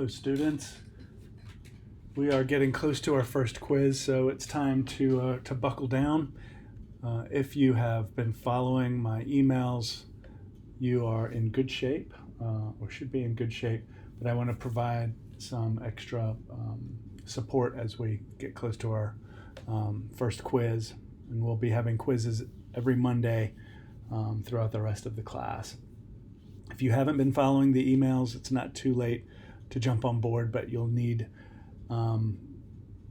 Hello students, we are getting close to our first quiz, so it's time to buckle down. If you have been following my emails, you are in good shape, or should be in good shape, but I want to provide some extra support as we get close to our first quiz, and we'll be having quizzes every Monday throughout the rest of the class. If you haven't been following the emails, it's not too late to jump on board, but you'll need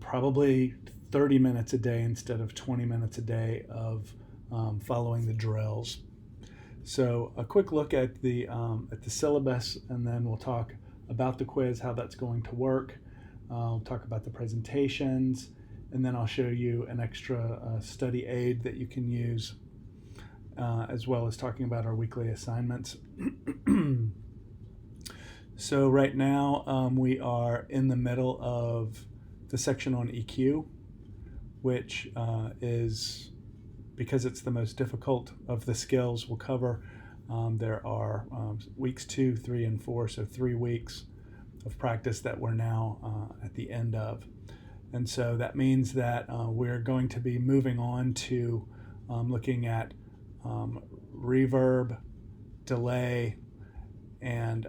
probably 30 minutes a day instead of 20 minutes a day of following the drills. So a quick look at the syllabus, and then we'll talk about the quiz, how that's going to work. I'll talk about the presentations, and then I'll show you an extra study aid that you can use, as well as talking about our weekly assignments. So right now we are in the middle of the section on EQ, which is, because it's the most difficult of the skills we'll cover, there are weeks 2, 3, and 4, so 3 weeks of practice that we're now at the end of. And so that means that we're going to be moving on to looking at reverb, delay, and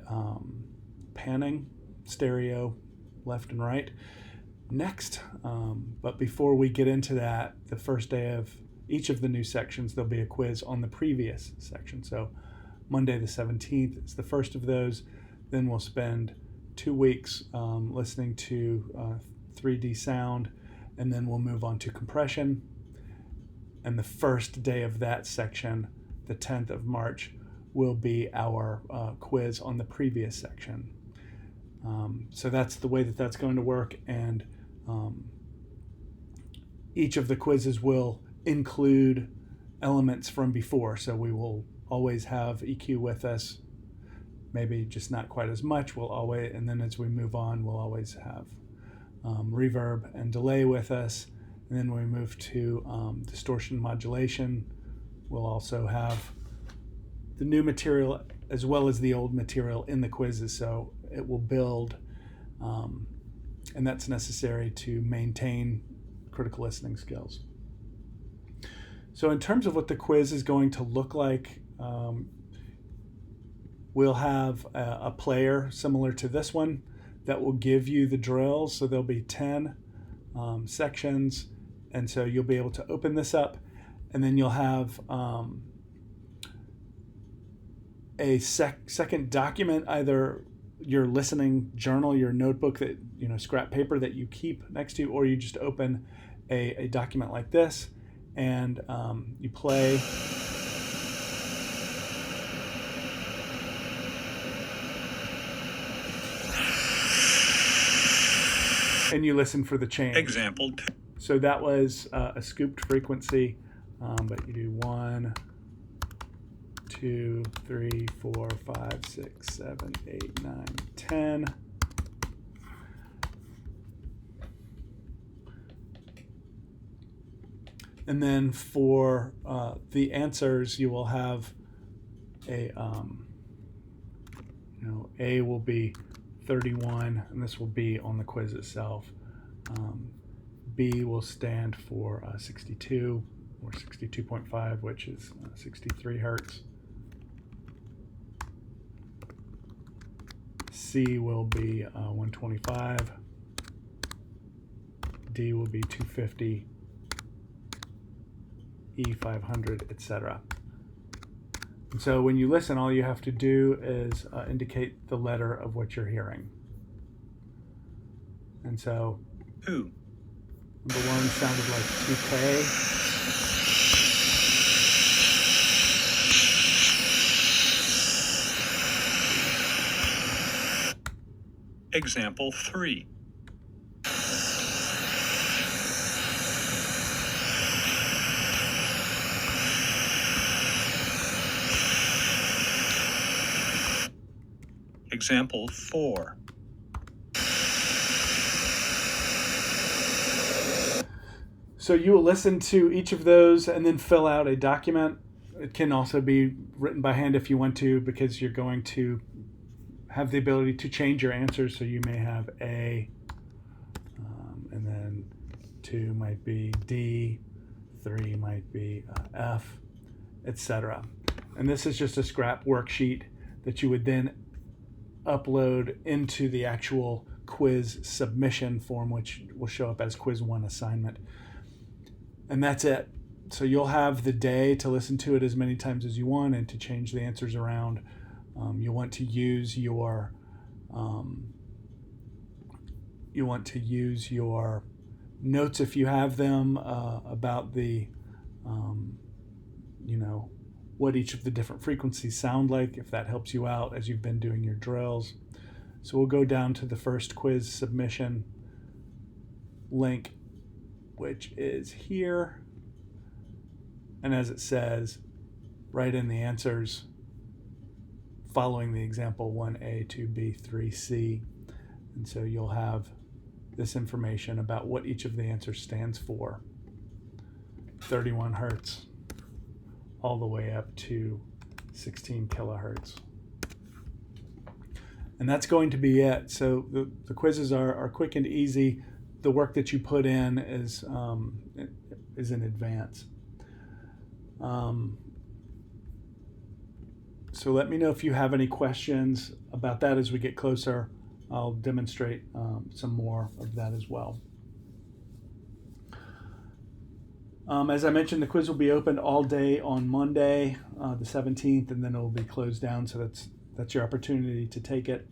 panning, stereo, left and right, next. But before we get into that, the first day of each of the new sections, there'll be a quiz on the previous section. So Monday the 17th is the first of those. Then we'll spend 2 weeks listening to 3D sound, and then we'll move on to compression. And the first day of that section, the 10th of March, will be our quiz on the previous section. So that's the way that that's going to work, and each of the quizzes will include elements from before. So we will always have EQ with us, maybe just not quite as much. And then as we move on, we'll always have reverb and delay with us. And then when we move to distortion modulation, we'll also have the new material as well as the old material in the quizzes, so it will build, and that's necessary to maintain critical listening skills. So in terms of what the quiz is going to look like, we'll have a player similar to this one that will give you the drills. So there'll be 10 sections, and so you'll be able to open this up, and then you'll have a second document, either your listening journal, your notebook, that scrap paper that you keep next to you, or you just open a document like this, and you play. And you listen for the change. Example 2. So that was a scooped frequency, but you do 1, 2, 3, 4, 5, 6, 7, 8, 9, 10. And then for the answers, you will have A will be 31, and this will be on the quiz itself. B will stand for 62 or 62.5, which is 63 hertz. C will be 125. D will be 250. E 500, etc. And so when you listen, all you have to do is indicate the letter of what you're hearing. And so 2. number 1 sounded like 2K. Example 3. Example 4. So you will listen to each of those and then fill out a document. It can also be written by hand if you want to, because you're going to have the ability to change your answers. So you may have A, and then 2 might be D, 3 might be F, etc. And this is just a scrap worksheet that you would then upload into the actual quiz submission form, which will show up as quiz 1 assignment. And that's it. So you'll have the day to listen to it as many times as you want and to change the answers around. You want to use your notes if you have them about the what each of the different frequencies sound like, if that helps you out as you've been doing your drills. So we'll go down to the first quiz submission link, which is here. And as it says, write in the answers following the example 1A, 2B, 3C. And so you'll have this information about what each of the answers stands for. 31 hertz all the way up to 16 kilohertz. And that's going to be it. So the quizzes are quick and easy. The work that you put in is in advance. So let me know if you have any questions about that as we get closer. I'll demonstrate some more of that as well. As I mentioned, the quiz will be open all day on Monday, the 17th, and then it will be closed down. So that's your opportunity to take it.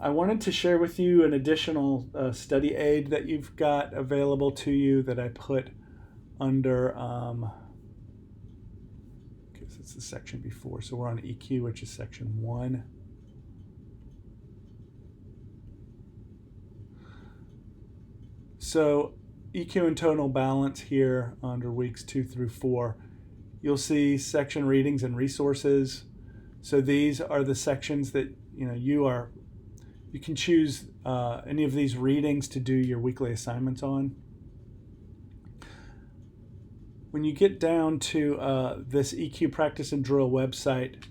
I wanted to share with you an additional study aid that you've got available to you that I put under, because it's the section before. So we're on EQ, which is section 1. So EQ and tonal balance here under weeks 2 through 4. You'll see section readings and resources. So these are the sections that you can choose any of these readings to do your weekly assignments on. When you get down to this EQ practice and drill website,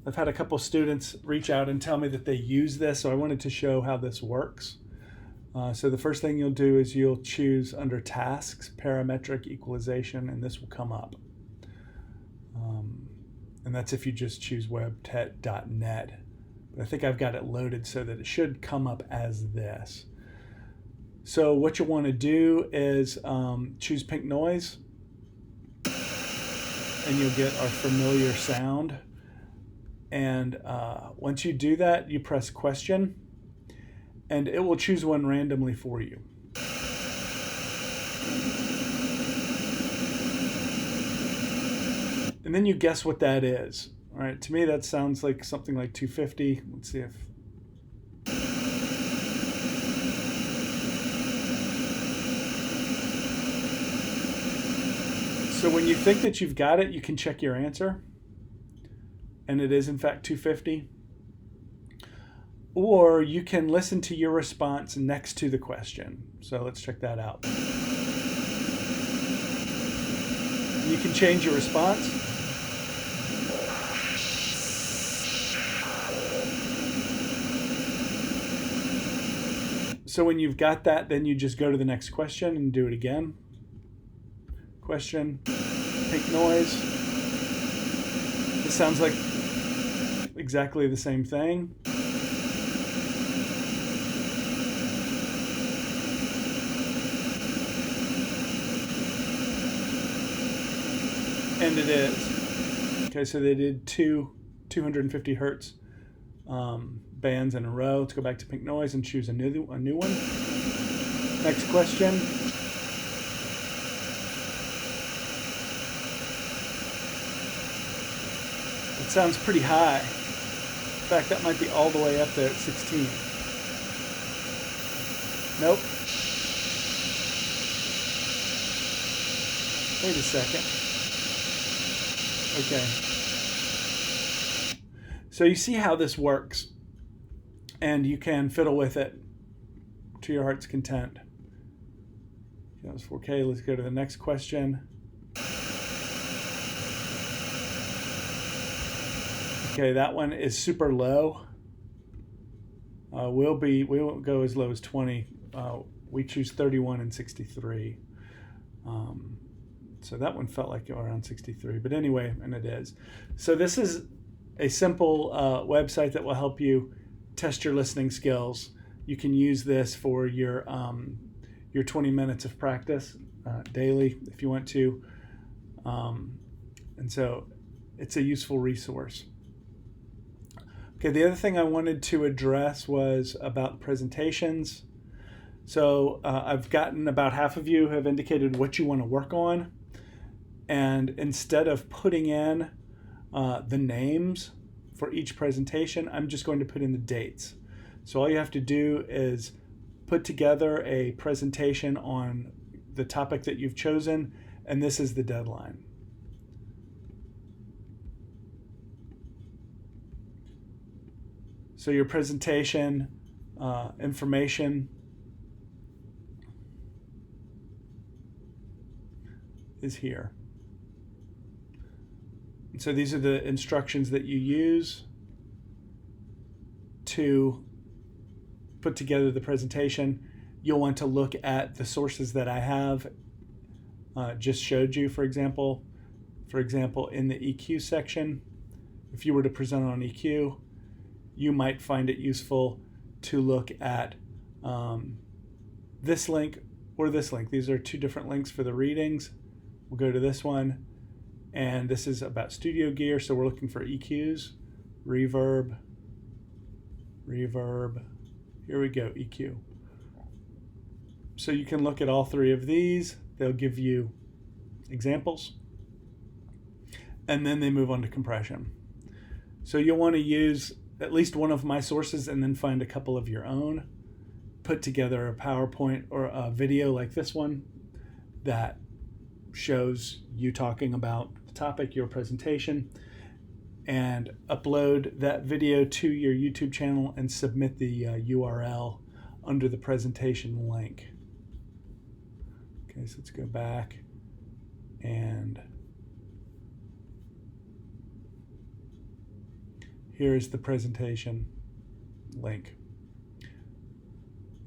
I've had a couple students reach out and tell me that they use this, so I wanted to show how this works. So the first thing you'll do is you'll choose under tasks, parametric equalization, and this will come up. And that's if you just choose webtet.net. But I think I've got it loaded so that it should come up as this. So what you want to do is choose pink noise, and you'll get our familiar sound. And once you do that, you press question, and it will choose one randomly for you. And then you guess what that is. All right, to me that sounds like something like 250. Let's see if... So when you think that you've got it, you can check your answer. And it is in fact 250. Or you can listen to your response next to the question. So let's check that out. You can change your response. So when you've got that, then you just go to the next question and do it again. Question, pink noise. This sounds like exactly the same thing. And it is. Okay, so they did 250 hertz bands in a row. Let's go back to pink noise and choose a new one. Next question. It sounds pretty high. In fact, that might be all the way up there at 16. Nope. Wait a second. Okay. So you see how this works, and you can fiddle with it to your heart's content. That was 4K. Let's go to the next question. Okay, that one is super low. We won't go as low as 20. We choose 31 and 63. So that one felt like around 63, but anyway, and it is. So this is a simple website that will help you test your listening skills. You can use this for your 20 minutes of practice daily if you want to. And so it's a useful resource. Okay, the other thing I wanted to address was about presentations. So I've gotten about half of you have indicated what you want to work on. And instead of putting in the names for each presentation, I'm just going to put in the dates. So all you have to do is put together a presentation on the topic that you've chosen, and this is the deadline. So your presentation information is here. And so these are the instructions that you use to put together the presentation. You'll want to look at the sources that I have just showed you, for example. For example, in the EQ section, if you were to present on EQ, you might find it useful to look at this link or this link. These are two different links for the readings. We'll go to this one, and this is about studio gear, so we're looking for EQs, reverb, here we go, EQ. So you can look at all three of these. They'll give you examples, and then they move on to compression. So you'll want to use at least one of my sources and then find a couple of your own. Put together a PowerPoint or a video like this one that shows you talking about the topic, your presentation, and upload that video to your YouTube channel and submit the URL under the presentation link. Okay, so let's go back and here's the presentation link.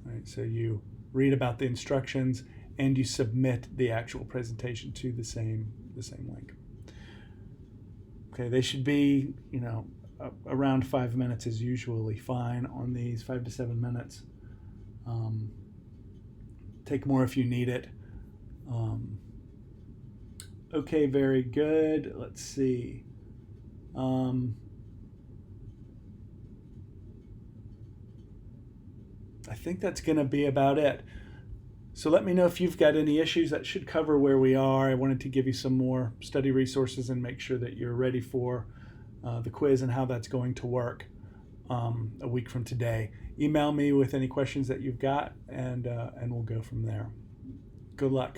All right, so you read about the instructions and you submit the actual presentation to the same link. Okay, they should be, around 5 minutes is usually fine on these, 5 to 7 minutes. Take more if you need it. Okay, very good. Let's see. I think that's going to be about it. So let me know if you've got any issues. That should cover where we are. I wanted to give you some more study resources and make sure that you're ready for the quiz and how that's going to work a week from today. Email me with any questions that you've got, and we'll go from there. Good luck.